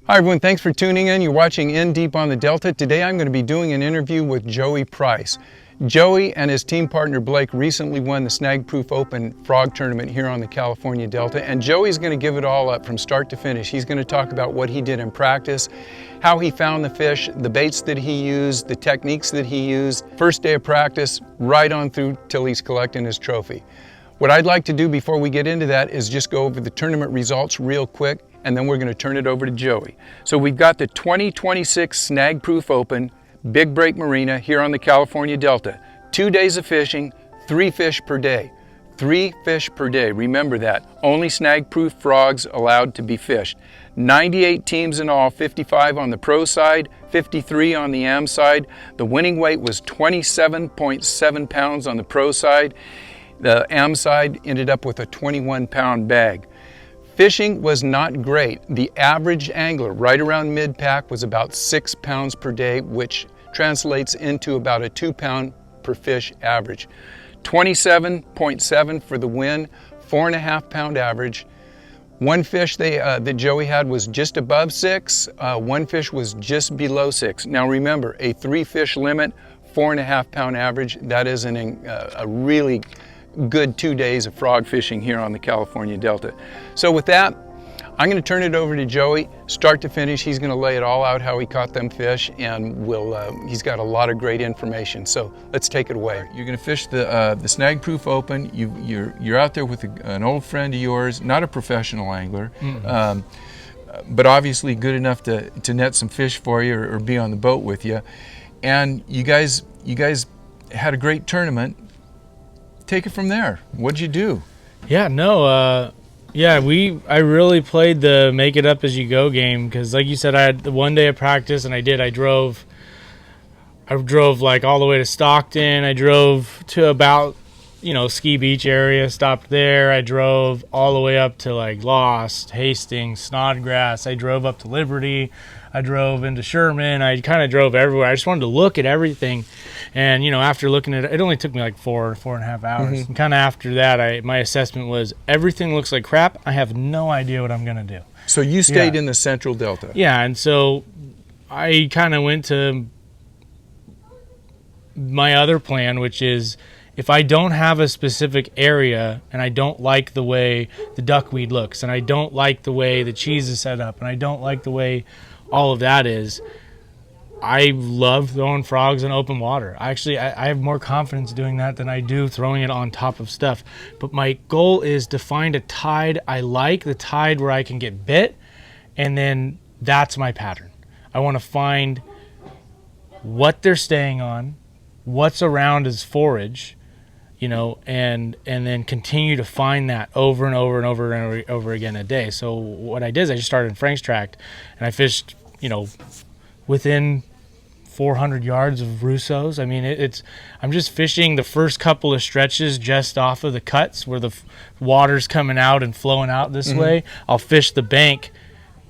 Hi everyone, thanks for tuning in. You're watching In Deep on the Delta. Today I'm going to be doing an interview with Joey Price. Joey and his team partner Blake recently won the Snag Proof Open frog tournament here on the California Delta, and Joey's going to give it all up from start to finish. He's going to talk about what he did in practice, how he found the fish, the baits that he used, the techniques that he used, first day of practice, right on through till he's collecting his trophy. What I'd like to do before we get into that is just go over the tournament results real quick, and then we're going to turn it over to Joey. So we've got the 2026 Snag Proof Open Big Break Marina here on the California Delta. 2 days of fishing, 3 fish per day. 3 fish per day, remember that. Only Snag Proof frogs allowed to be fished. 98 teams in all, 55 on the pro side, 53 on the am side. The winning weight was 27.7 pounds on the pro side. The am side ended up with a 21-pound bag. Fishing was not great. The average angler right around mid-pack was about 6 pounds per day, which translates into about a 2 pound per fish average. 27.7 for the win, 4.5 pound average. One fish that Joey had was just above 6. One fish was just below 6. Now remember, a 3 fish limit, 4.5 pound average. That is a really good 2 days of frog fishing here on the California Delta. So with that, I'm going to turn it over to Joey, start to finish. He's going to lay it all out how he caught them fish, and he's got a lot of great information. So let's take it away. You're going to fish the Snag Proof Open. You're out there with an old friend of yours, not a professional angler, but obviously good enough to net some fish for you or be on the boat with you. And you guys had a great tournament. Take it from there. What'd you do? I really played the make it up as you go game, because like you said, I had the 1 day of practice, and I drove like all the way to Stockton. I drove to about, Ski Beach area, stopped there. I drove all the way up to like Lost, Hastings, Snodgrass. I drove up to Liberty. I drove into Sherman. I kind of drove everywhere. I just wanted to look at everything. And, after looking at it, it only took me like 4.5 hours. And kind of after that, my assessment was everything looks like crap. I have no idea what I'm going to do. So you stayed in the Central Delta. Yeah, and so I kind of went to my other plan, which is if I don't have a specific area and I don't like the way the duckweed looks, and I don't like the way the cheese is set up, and I don't like the way all of that is, I love throwing frogs in open water. I have more confidence doing that than I do throwing it on top of stuff. But my goal is to find a tide I like, the tide where I can get bit, and then that's my pattern. I want to find what they're staying on, what's around as forage, and then continue to find that over and over and over and over again a day. So what I did is I just started in Frank's Tract, and I fished, within 400 yards of Russo's. I mean, I'm just fishing the first couple of stretches just off of the cuts where the water's coming out and flowing out this way. I'll fish the bank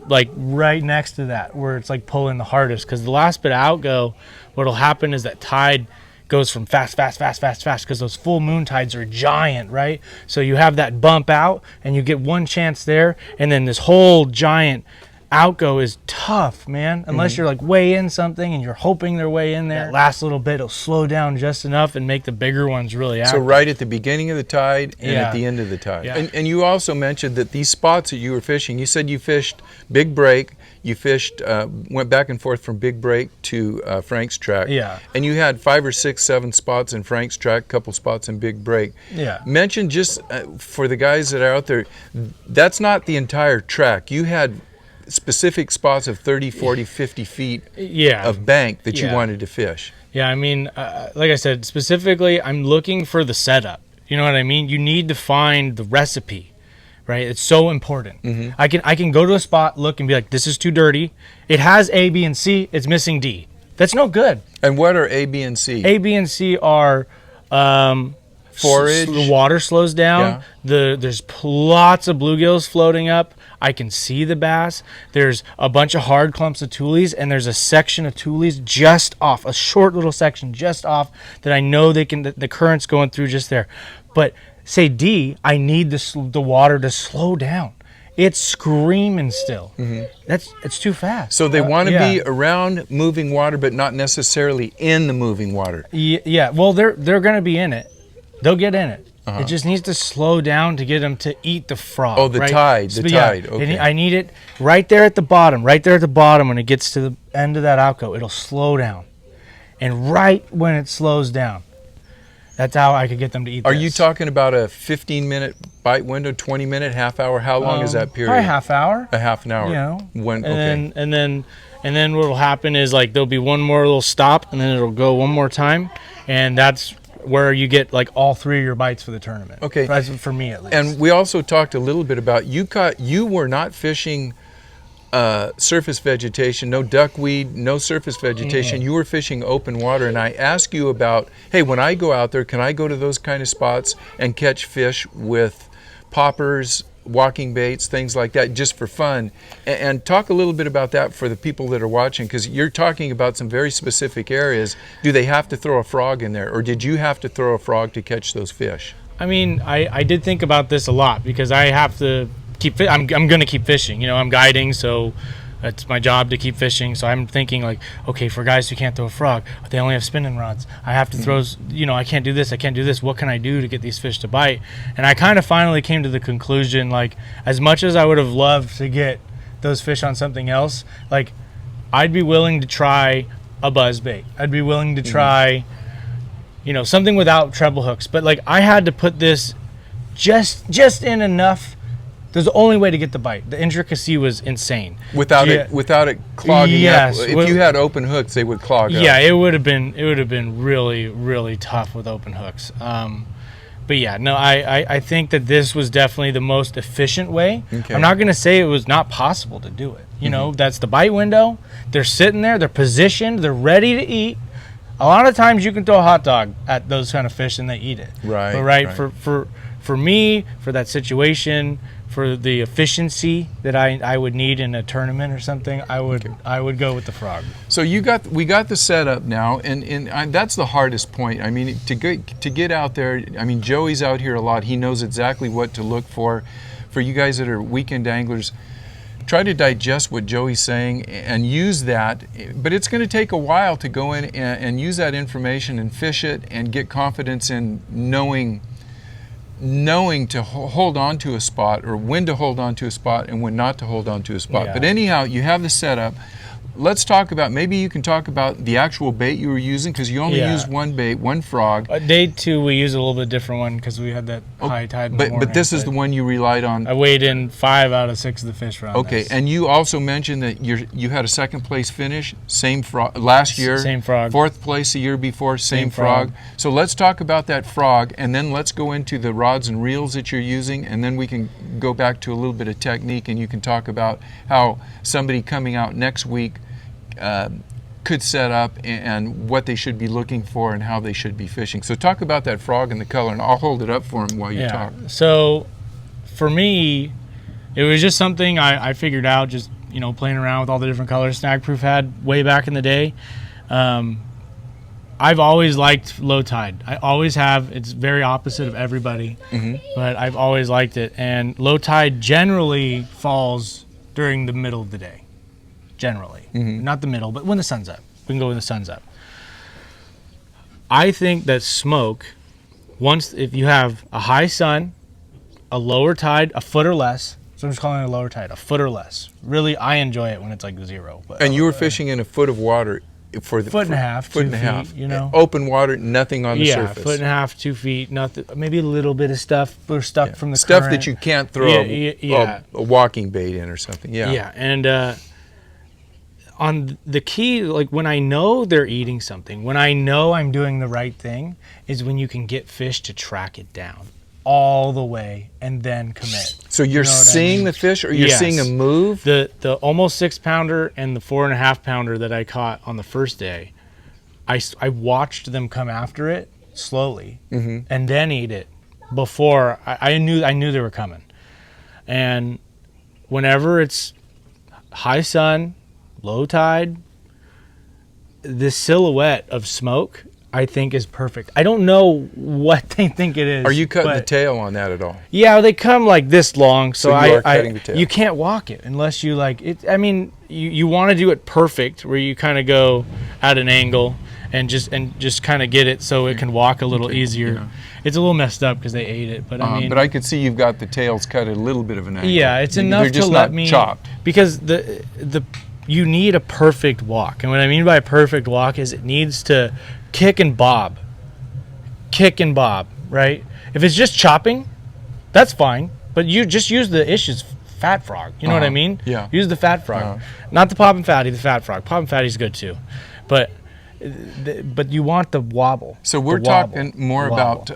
like right next to that where it's like pulling the hardest, because the last bit of outgo, what'll happen is that tide goes from fast, because those full moon tides are giant, right? So you have that bump out and you get one chance there, and then this whole giant outgo is tough, man, unless you're like way in something and you're hoping they're way in there. That last little bit will slow down just enough and make the bigger ones really active. So right at the beginning of the tide and at the end of the tide. And you also mentioned that these spots that you were fishing, you said you fished Big Break, you fished, went back and forth from Big Break to Frank's Tract. And you had 5 or 6, 7 spots in Frank's Tract, couple spots in Big Break. Mention just for the guys that are out there, that's not the entire track. You had specific spots of 30, 40, 50 feet of bank that you wanted to fish. I mean, like I said, specifically, I'm looking for the setup. You know what I mean? You need to find the recipe, right? It's so important. I can go to a spot, look, and be like, this is too dirty. It has A, B, and C. It's missing D. That's no good. And what are A, B, and C? A, B, and C are forage. The water slows down. There's lots of bluegills floating up. I can see the bass. There's a bunch of hard clumps of tules, and there's a section of tules just off, a short little section just off that I know the current's going through just there. But say D, I need the water to slow down. It's screaming still. It's too fast. So they want to be around moving water, but not necessarily in the moving water. Yeah. Well, they're going to be in it. They'll get in it. It just needs to slow down to get them to eat the frog. Oh, the tide. The tide. Okay. I need it right there at the bottom. Right there at the bottom, when it gets to the end of that outgo, it'll slow down. And right when it slows down, that's how I could get them to eat. Are you talking about a 15-minute bite window, 20-minute, half hour? How long is that period? Probably half hour. A half an hour. You know. And then what'll happen is, like, there'll be one more little stop, and then it'll go one more time, and that's where you get like all 3 of your bites for the tournament. Okay. For me at least. And we also talked a little bit about you were not fishing surface vegetation, no duckweed, no surface vegetation. You were fishing open water, and I asked you about, hey, when I go out there, can I go to those kind of spots and catch fish with poppers, walking baits, things like that, just for fun? And talk a little bit about that for the people that are watching, because you're talking about some very specific areas. Do they have to throw a frog in there, or did you have to throw a frog to catch those fish? I mean, I did think about this a lot, because I have to I'm going to keep fishing. You know, I'm guiding, so it's my job to keep fishing. So I'm thinking, like, okay, for guys who can't throw a frog, they only have spinning rods. I have to throw, you know, I can't do this, I can't do this. What can I do to get these fish to bite? And I kind of finally came to the conclusion, like, as much as I would have loved to get those fish on something else, like, I'd be willing to try a buzz bait. I'd be willing to try, you know, something without treble hooks. But, like, I had to put this just in enough. There's the only way to get the bite. The intricacy was insane. Without it clogging up. If you had open hooks, they would clog up. Yeah, it would have been really, really tough with open hooks. But yeah, no, I think that this was definitely the most efficient way. Okay. I'm not going to say it was not possible to do it. You know, that's the bite window. They're sitting there. They're positioned. They're ready to eat. A lot of times you can throw a hot dog at those kind of fish and they eat it. Right. But right. For me, for that situation, for the efficiency that I would need in a tournament or something, I would go with the frog. So we got the setup now, and that's the hardest point. I mean, to get out there. I mean, Joey's out here a lot. He knows exactly what to look for. For you guys that are weekend anglers, try to digest what Joey's saying and use that. But it's going to take a while to go in and use that information and fish it and get confidence in knowing to hold on to a spot, or when to hold on to a spot and when not to hold on to a spot. Yeah. But anyhow, you have the setup. Let's talk about, maybe you can talk about the actual bait you were using, because you only used one bait, one frog. Day 2 we used a little bit different one because we had that high tide in the morning. But this is the one you relied on. I weighed in 5 out of 6 of the fish round. Okay, and you also mentioned that you had a second place finish, same frog last year. Same frog. 4th place the year before, same frog. So let's talk about that frog, and then let's go into the rods and reels that you're using, and then we can go back to a little bit of technique, and you can talk about how somebody coming out next week could set up and what they should be looking for and how they should be fishing. So talk about that frog and the color, and I'll hold it up for him while you talk. So for me, it was just something I figured out, just, you know, playing around with all the different colors Snag Proof had way back in the day. I've always liked low tide. I always have. It's very opposite of everybody, but I've always liked it. And low tide generally falls during the middle of the day. Generally, not the middle, but when the sun's up. We can go when the sun's up. I think that smoke, if you have a high sun, a lower tide, a foot or less, so I'm just calling it a lower tide, a foot or less. Really, I enjoy it when it's like 0. But, and you were fishing in a foot of water for the foot and a half, foot 2 and a half, feet, you know, open water, nothing on the surface. Yeah, foot and a half, 2 feet, nothing. Maybe a little bit of stuff we're stuck from the stuff current. that you can't throw a walking bait in or something. Yeah, and. On the key, like when I know they're eating something, when I know I'm doing the right thing, is when you can get fish to track it down all the way and then commit. So you're seeing the fish, or you're seeing them move? The almost 6-pounder and the 4.5-pounder that I caught on the first day, I watched them come after it slowly and then eat it before I knew they were coming. And whenever it's high sun, low tide, this silhouette of smoke, I think is perfect. I don't know what they think it is. Are you cutting the tail on that at all? Yeah, they come like this long, so you are cutting the tail. You can't walk it unless you like it. I mean, you want to do it perfect, where you kind of go at an angle and just kind of get it so it can walk a little easier. Yeah. It's a little messed up because they ate it, but I mean. But I could see you've got the tails cut at a little bit of an angle. Yeah, it's enough to let me chopped. Because you need a perfect walk, and what I mean by a perfect walk is it needs to kick and bob, right? If it's just chopping, that's fine, but you just use the Ish's fat frog. You know what I mean? Yeah. Use the fat frog, not the pop and fatty. The fat frog, pop and fatty's good too, but you want the wobble. So we're talking more about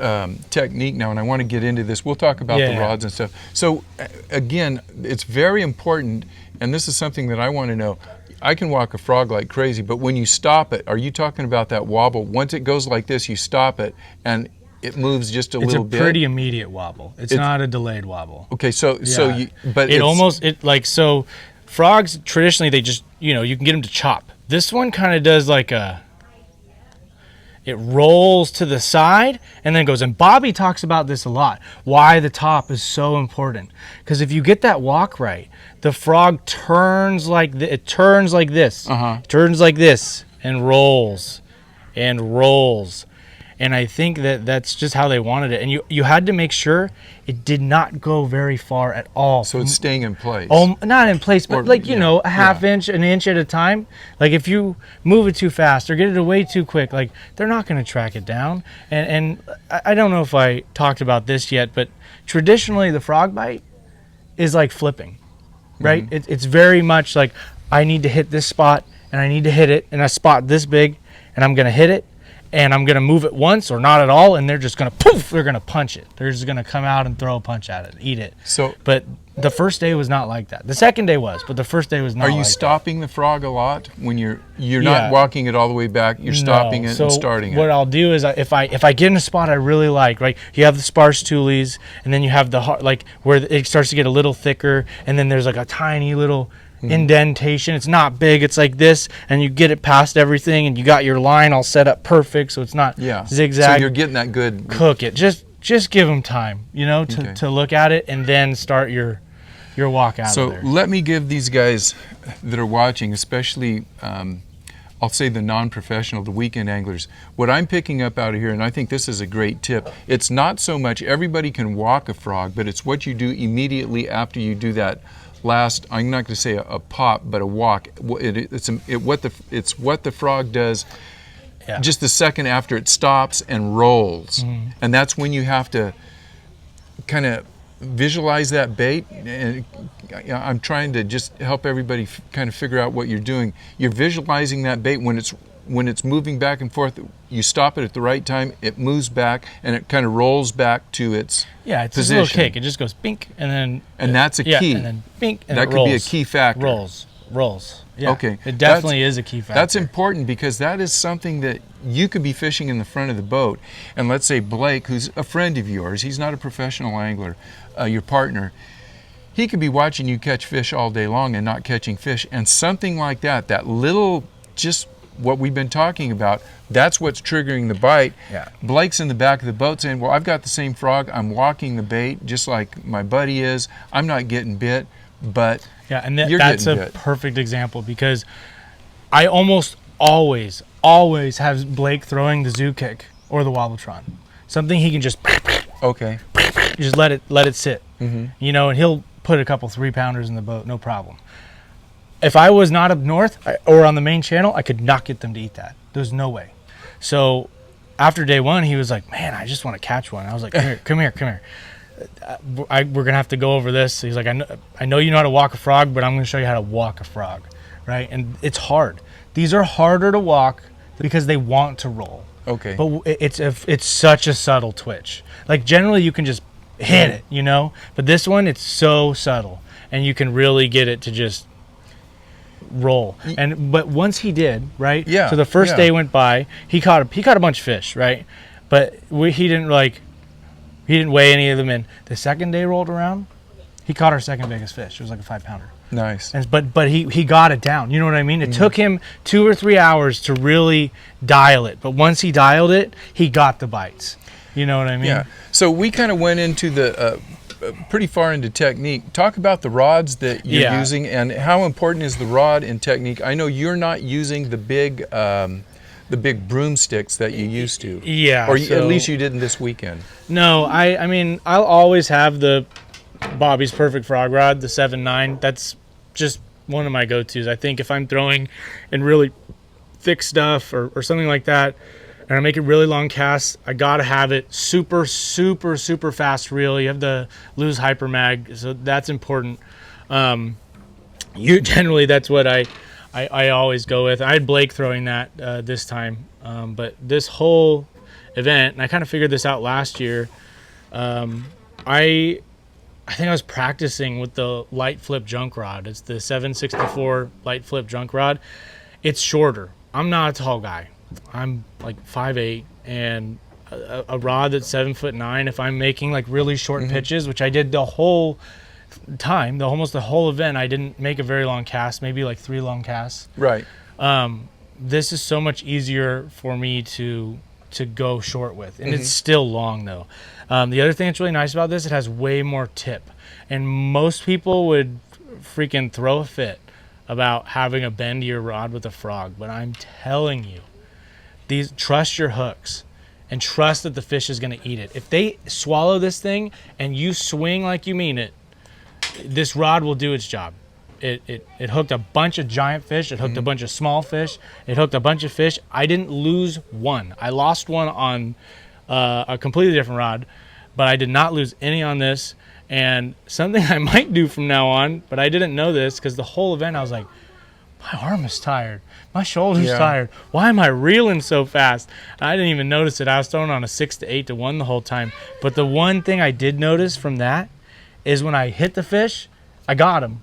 technique now, and I want to get into this. We'll talk about the rods and stuff. So again, it's very important, and this is something that I want to know. I can walk a frog like crazy, but when you stop it, are you talking about that wobble? Once it goes like this, you stop it, and it moves just a little bit? It's a pretty immediate wobble. It's not a delayed wobble. Okay, so frogs, traditionally, they just, you can get them to chop. This one kind of does like it rolls to the side and then goes. And Bobby talks about this a lot, why the top is so important. Because if you get that walk right, the frog turns like turns like this, and rolls and rolls. And I think that's just how they wanted it. And you had to make sure it did not go very far at all. So it's staying in place. Not in place, but a half inch, an inch at a time. Like if you move it too fast or get it away too quick, like they're not going to track it down. And I don't know if I talked about this yet, but traditionally the frog bite is like flipping, right? Mm-hmm. It's very much like I need to hit this spot and I need to hit it in a spot this big and I'm going to hit it. And I'm going to move it once or not at all, and they're just going to poof, they're going to punch it. They're just going to come out and throw a punch at it, eat it. But the first day was not like that. The second day was, but the first day was not like that. Are you stopping the frog a lot when you're not walking it all the way back, you're stopping it and starting it? What I'll do is if I get in a spot I really like, right? You have the sparse tules, and then you have the where it starts to get a little thicker, and then there's like a tiny little indentation. It's not big, it's like this, and you get it past everything and you got your line all set up perfect so it's not zigzag. So you're getting that good. Cook it. Just give them time, to look at it and then start your walk out of there. So let me give these guys that are watching, especially I'll say the non-professional, the weekend anglers, what I'm picking up out of here, and I think this is a great tip, it's not so much everybody can walk a frog, but it's what you do immediately after you do that last, I'm not going to say a pop, but a walk. It's what the frog does just the second after it stops and rolls. Mm-hmm. And that's when you have to kind of visualize that bait. And I'm trying to just help everybody kind of figure out what you're doing. You're visualizing that bait when it's moving back and forth. You stop it at the right time, it moves back, and it kind of rolls back to its it's position. A little kick. It just goes bink, and then... And that's a key. And then bink, and that it rolls. Could be a key factor. Rolls. Yeah. Okay. It definitely is a key factor. That's important because that is something that you could be fishing in the front of the boat, and let's say Blake, who's a friend of yours, he's not a professional angler, your partner, he could be watching you catch fish all day long and not catching fish, and something like that little, just what we've been talking about, that's what's triggering the bite. Yeah. Blake's in the back of the boat saying, well, I've got the same frog, I'm walking the bait just like my buddy is, I'm not getting bit, but and that's a perfect example because I almost always have Blake throwing the zoo kick or the wobbletron, something he can just just let it sit, and he'll put a couple 3-pounders in the boat, no problem. If I was not up north or on the main channel, I could not get them to eat that. There's no way. So after day one, he was like, man, I just want to catch one. I was like, come here. We're going to have to go over this. He's like, I know you know how to walk a frog, but I'm going to show you how to walk a frog, right? And it's hard. These are harder to walk because they want to roll. Okay. But it's such a subtle twitch. Like generally you can just hit it, But this one, it's so subtle. And you can really get it to just roll. But once he did, right? Yeah. So the first day went by, he caught a bunch of fish, right? But he didn't weigh any of them in. The second day rolled around, he caught our second biggest fish. It was like a 5-pounder. Nice. But he got it down. You know what I mean? It took him 2 or 3 hours to really dial it. But once he dialed it, he got the bites. You know what I mean? Yeah. So we kind of went into the pretty far into technique. Talk about the rods that you're using and how important is the rod in technique. I know you're not using the big broomsticks that you used to. Yeah. Or at least you didn't this weekend. No, I mean, I'll always have the Bobby's Perfect Frog Rod, the 7.9. That's just one of my go-tos. I think if I'm throwing in really thick stuff or something like that, and I make it really long casts, I gotta have it super, super, super fast reel. You have the lose hyper mag, so that's important. Generally that's what I always go with. I had Blake throwing that this time, but this whole event, and I kind of figured this out last year. I think I was practicing with the light flip junk rod. It's the 764 light flip junk rod. It's shorter. I'm not a tall guy. I'm like 5'8", and a rod that's 7'9". If I'm making like really short pitches, which I did the whole time, almost the whole event, I didn't make a very long cast, maybe like 3 long casts. Right. This is so much easier for me to go short with, and it's still long though. The other thing that's really nice about this, it has way more tip, and most people would freaking throw a fit about having a bendier rod with a frog, but I'm telling you, trust your hooks and trust that the fish is going to eat it. If they swallow this thing and you swing like you mean it, this rod will do its job. It hooked a bunch of giant fish. It hooked a bunch of small fish. It hooked a bunch of fish. I didn't lose one. I lost one on a completely different rod, but I did not lose any on this. And something I might do from now on, but I didn't know this because the whole event I was like, my arm is tired. My shoulder's tired. Why am I reeling so fast? I didn't even notice it. I was throwing on a 6 to 8 to 1 the whole time. But the one thing I did notice from that is when I hit the fish, I got him.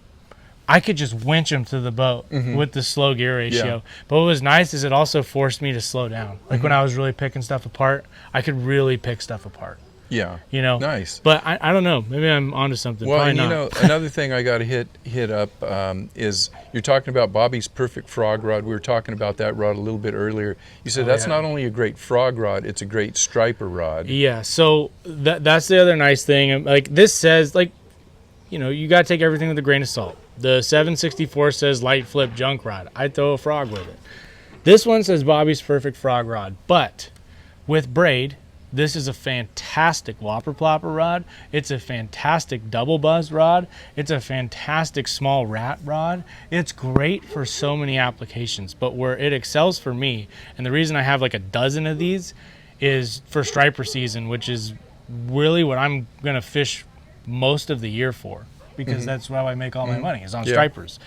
I could just winch him to the boat with the slow gear ratio. Yeah. But what was nice is it also forced me to slow down. Like when I was really picking stuff apart, I could really pick stuff apart. Yeah. You know? Nice. But I don't know. Maybe I'm onto something. Well, Probably not. You know, another thing I got to hit up is you're talking about Bobby's Perfect Frog Rod. We were talking about that rod a little bit earlier. You said that's not only a great frog rod, it's a great striper rod. Yeah. So that's the other nice thing. Like this says, like, you know, you got to take everything with a grain of salt. The 764 says light flip junk rod. I'd throw a frog with it. This one says Bobby's Perfect Frog Rod. But with braid, this is a fantastic whopper plopper rod. It's a fantastic double buzz rod. It's a fantastic small rat rod. It's great for so many applications. But where it excels for me, and the reason I have like a dozen of these, is for striper season, which is really what I'm going to fish most of the year for, because that's how I make all my money, is on stripers.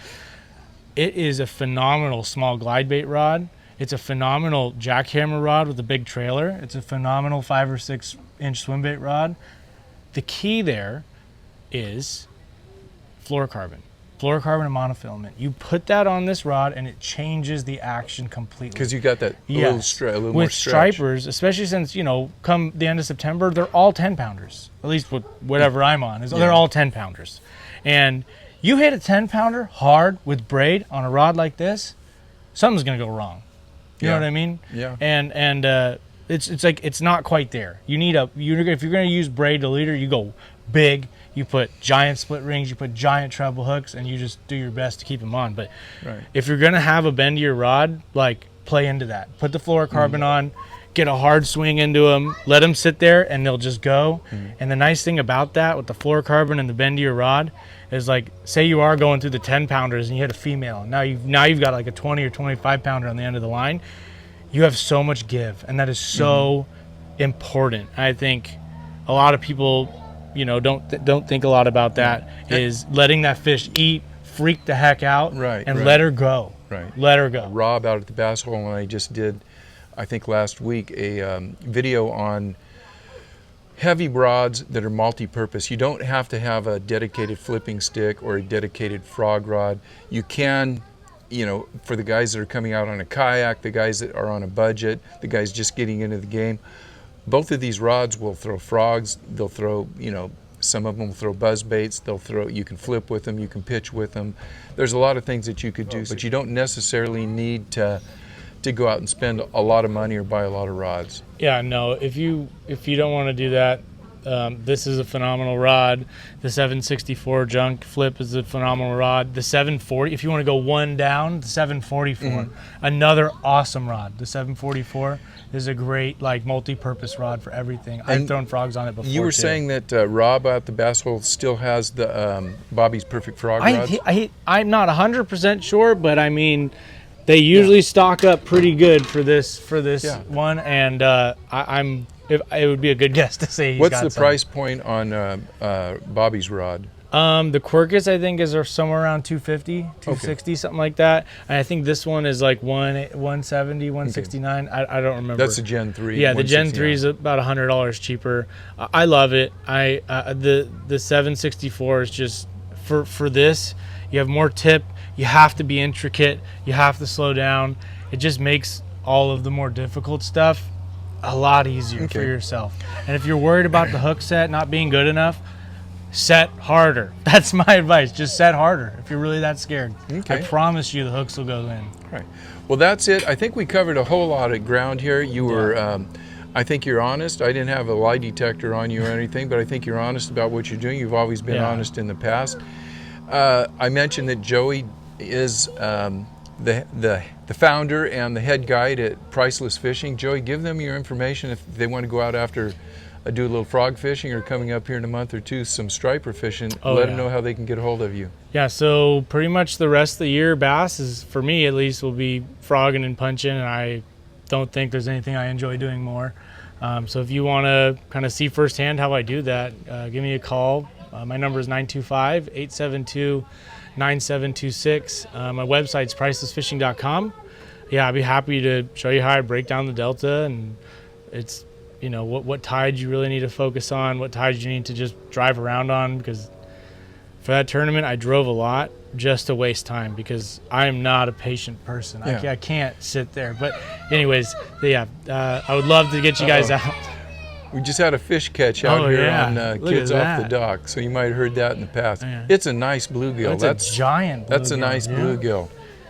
It is a phenomenal small glide bait rod. It's a phenomenal jackhammer rod with a big trailer. It's a phenomenal 5 or 6 inch swim bait rod. The key there is fluorocarbon and monofilament. You put that on this rod and it changes the action completely. Because you got that little more stretch. With stripers, especially since, you know, come the end of September, they're all 10 pounders. At least with whatever I'm on, they're all 10 pounders. And you hit a 10 pounder hard with braid on a rod like this, something's gonna go wrong. You know what I mean? Yeah. And it's like it's not quite there. You need if you're gonna use braid to leader, you go big. You put giant split rings, you put giant treble hooks, and you just do your best to keep them on. But if you're gonna have a bendier rod, like play into that. Put the fluorocarbon on, get a hard swing into them, let them sit there, and they'll just go. And the nice thing about that with the fluorocarbon and the bendier rod is, like, say you are going through the 10 pounders and you hit a female. Now you've got like a 20 or 25 pounder on the end of the line. You have so much give, and that is so important. I think a lot of people, you know, don't think a lot about that. Is letting that fish eat, freak the heck out, and let her go. Let her go. Rob out at the Bass Hole and I just did, I think last week, a video on heavy rods that are multi-purpose. You don't have to have a dedicated flipping stick or a dedicated frog rod. You can, you know, for the guys that are coming out on a kayak, the guys that are on a budget, the guys just getting into the game, both of these rods will throw frogs. They'll throw, you know, Some of them will throw buzz baits. You can flip with them, you can pitch with them. There's a lot of things that you could do, but you don't necessarily need to go out and spend a lot of money or buy a lot of rods. Yeah, no, if you don't want to do that, this is a phenomenal rod. The 764 junk flip is a phenomenal rod. The 740, if you want to go one down, the 744, another awesome rod. The 744 is a great multi-purpose rod for everything. I've thrown frogs on it before. You were too. saying that Rob out the Bass Hole still has the Bobby's Perfect Frog rods? I'm not 100% sure, but I mean, they usually stock up pretty good for this one, and it would be a good guess to say he's What's got the some. price point on Bobby's rod? The Quirkus, I think, is somewhere around 250, 260, something like that. And I think this one is like 170, 169. I don't remember. That's the Gen 3. Yeah, the Gen 3 is about $100 cheaper. I love it. The 764 is just for this. You have more tip. You have to be intricate. You have to slow down. It just makes all of the more difficult stuff a lot easier for yourself. And if you're worried about the hook set not being good enough, set harder. That's my advice. Just set harder if you're really that scared. I promise you the hooks will go in. All right. Well, that's it. I think we covered a whole lot of ground here. You were, I think you're honest. I didn't have a lie detector on you or anything, but I think you're honest about what you're doing. You've always been honest in the past. I mentioned that Joey is the founder and the head guide at Priceless Fishing. Joey, give them your information if they want to go out after do a little frog fishing or coming up here in a month or two, some striper fishing. Let them know how they can get a hold of you. Yeah, so pretty much the rest of the year, bass is, for me at least, will be frogging and punching, and I don't think there's anything I enjoy doing more. So if you want to kind of see firsthand how I do that, give me a call. My number is 925-872-9726. My website's pricelessfishing.com. Yeah, I'd be happy to show you how I break down the delta, and it's, you know, what tides you really need to focus on, what tides you need to just drive around on, because for that tournament I drove a lot just to waste time because I am not a patient person. I can't sit there. But anyways, I would love to get you guys out. We just had a fish catch out here on Kids Off the Dock, so you might have heard that in the past. It's a nice bluegill. That's a giant bluegill. That's a nice bluegill,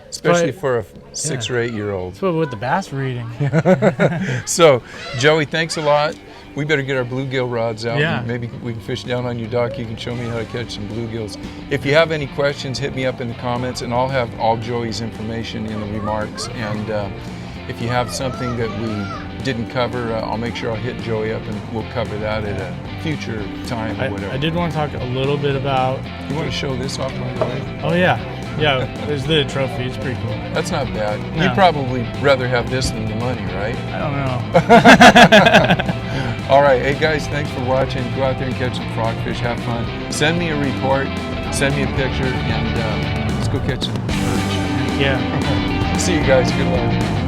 especially for a 6 or 8 year old. That's what the bass we're eating. So, Joey, thanks a lot. We better get our bluegill rods out. And maybe we can fish down on your dock. You can show me how to catch some bluegills. If you have any questions, hit me up in the comments, and I'll have all Joey's information in the remarks. And if you have something that we didn't cover, I'll make sure I'll hit Joey up and we'll cover that at a future time or whatever. I did want to talk a little bit about... You want to show this off, by the way? Oh, yeah. Yeah, there's the trophy. It's pretty cool. That's not bad. No. You'd probably rather have this than the money, right? I don't know. All right. Hey, guys, thanks for watching. Go out there and catch some frogfish. Have fun. Send me a report. Send me a picture, and let's go catch some perch. Yeah. See you guys. Good luck.